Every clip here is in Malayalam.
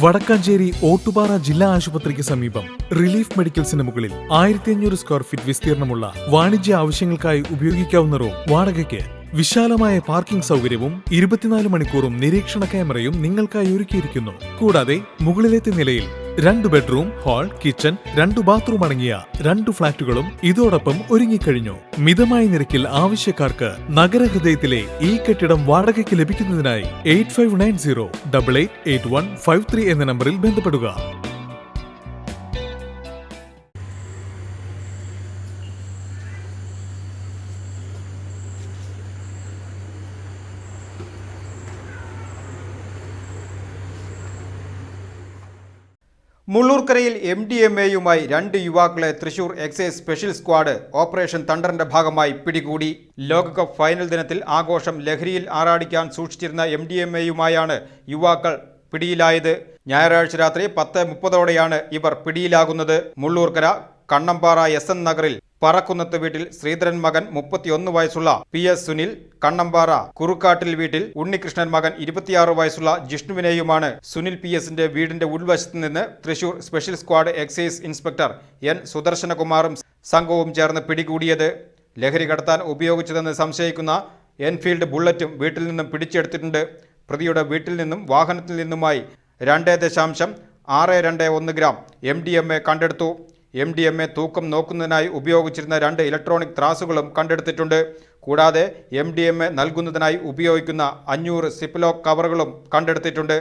വടക്കാഞ്ചേരി ഓട്ടുപാറ ജില്ലാ ആശുപത്രിക്ക് സമീപം റിലീഫ് മെഡിക്കൽസിന് മുകളിൽ 1500 സ്ക്വയർ ഫീറ്റ് വിസ്തീർണമുള്ള വാണിജ്യ ആവശ്യങ്ങൾക്കായി ഉപയോഗിക്കാവുന്ന റൂം വാടകയ്ക്ക്. വിശാലമായ പാർക്കിംഗ് സൗകര്യവും 24 മണിക്കൂറും നിരീക്ഷണ ക്യാമറയും നിങ്ങൾക്കായി ഒരുക്കിയിരിക്കുന്നു. കൂടാതെ മുകളിലത്തെ നിലയിൽ 2 ബെഡ്റൂം, ഹാൾ, കിച്ചൺ, 2 ബാത്റൂം അടങ്ങിയ 2 ഫ്ളാറ്റുകളും ഇതോടൊപ്പം ഒരുങ്ങിക്കഴിഞ്ഞു. മിതമായ നിരക്കിൽ ആവശ്യക്കാർക്ക് നഗരഹൃദയത്തിലെ ഈ കെട്ടിടം വാടകയ്ക്ക് ലഭിക്കുന്നതിനായി 8590888153 എന്ന നമ്പറിൽ ബന്ധപ്പെടുക. മുള്ളൂർക്കരയിൽ MDMAയുമായി 2 യുവാക്കളെ Thrissur excise special squad operation തണ്ടറിന്റെ ഭാഗമായി പിടികൂടി. ലോകകപ്പ് ഫൈനൽ ദിനത്തിൽ ആഘോഷം ലഹരിയിൽ ആറാടിക്കാൻ സൂക്ഷിച്ചിരുന്ന MDMAയുമായാണ് യുവാക്കൾ പിടിയിലായത്. ഞായറാഴ്ച രാത്രി 10:30ഓടെയാണ് ഇവർ പിടിയിലാകുന്നത്. മുള്ളൂർക്കര കണ്ണമ്പാറ SN നഗറിൽ പറക്കുന്നത്ത് വീട്ടിൽ ശ്രീധരൻ മകൻ 31 വയസ്സുള്ള PS സുനിൽ, കണ്ണമ്പാറ കുറുക്കാട്ടിൽ വീട്ടിൽ ഉണ്ണികൃഷ്ണൻ മകൻ 26 വയസ്സുള്ള ജിഷ്ണുവിനെയുമാണ് സുനിൽ PS വീടിന്റെ ഉൾവശത്ത് നിന്ന് Thrissur special squad excise inspector N സുദർശനകുമാറും സംഘവും ചേർന്ന് പിടികൂടിയത്. ലഹരി കടത്താൻ ഉപയോഗിച്ചതെന്ന് സംശയിക്കുന്ന എൻഫീൽഡ് ബുള്ളറ്റും വീട്ടിൽ നിന്നും പിടിച്ചെടുത്തിട്ടുണ്ട്. പ്രതിയുടെ വീട്ടിൽ നിന്നും വാഹനത്തിൽ നിന്നുമായി 2.621 ഗ്രാം MDMA കണ്ടെടുത്തു. MDMA തൂക്കം നോക്കുന്നതിനായി ഉപയോഗിച്ചിരുന്ന 2 ഇലക്ട്രോണിക് ത്രാസുകളും കണ്ടെടുത്തിട്ടുണ്ട്. കൂടാതെ MDMA നൽകുന്നതിനായി ഉപയോഗിക്കുന്ന 500 സിപ്ലോക്ക് കവറുകളും കണ്ടെടുത്തിട്ടുണ്ട്.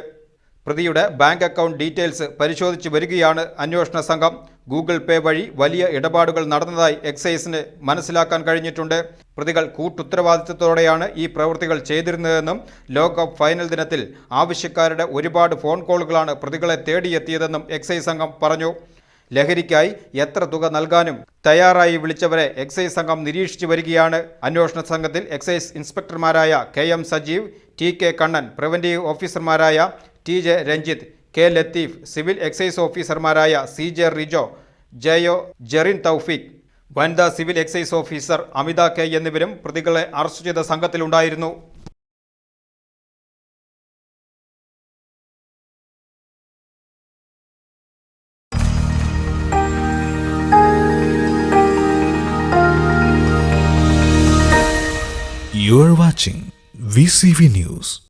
പ്രതിയുടെ ബാങ്ക് അക്കൗണ്ട് ഡീറ്റെയിൽസ് പരിശോധിച്ച് വരികയാണ് അന്വേഷണ സംഘം. ഗൂഗിൾ പേ വഴി വലിയ ഇടപാടുകൾ നടന്നതായി എക്സൈസിന് മനസ്സിലാക്കാൻ കഴിഞ്ഞിട്ടുണ്ട്. പ്രതികൾ കൂട്ടുത്തരവാദിത്തത്തോടെയാണ് ഈ പ്രവൃത്തികൾ ചെയ്തിരുന്നതെന്നും ലോകകപ്പ് ഫൈനൽ ദിനത്തിൽ ആവശ്യക്കാരുടെ ഒരുപാട് ഫോൺ കോളുകളാണ് പ്രതികളെ തേടിയെത്തിയതെന്നും എക്സൈസ് സംഘം പറഞ്ഞു. ലഹരിക്കായി എത്ര തുക നൽകാനും തയ്യാറായി വിളിച്ചവരെ എക്സൈസ് സംഘം നിരീക്ഷിച്ചു വരികയാണ്. അന്വേഷണ സംഘത്തിൽ എക്സൈസ് ഇൻസ്പെക്ടർമാരായ KM Sajeev, TK Kannan, preventive ഓഫീസർമാരായ TJ Ranjith, K Latheef, civil excise ഓഫീസർമാരായ CJ റിജോ, ജയോ ജെറിൻ തൗഫീഖ്, വനിതാ civil excise officer Amitha K എന്നിവരും പ്രതികളെ അറസ്റ്റ് ചെയ്ത സംഘത്തിലുണ്ടായിരുന്നു. You are watching VCV News.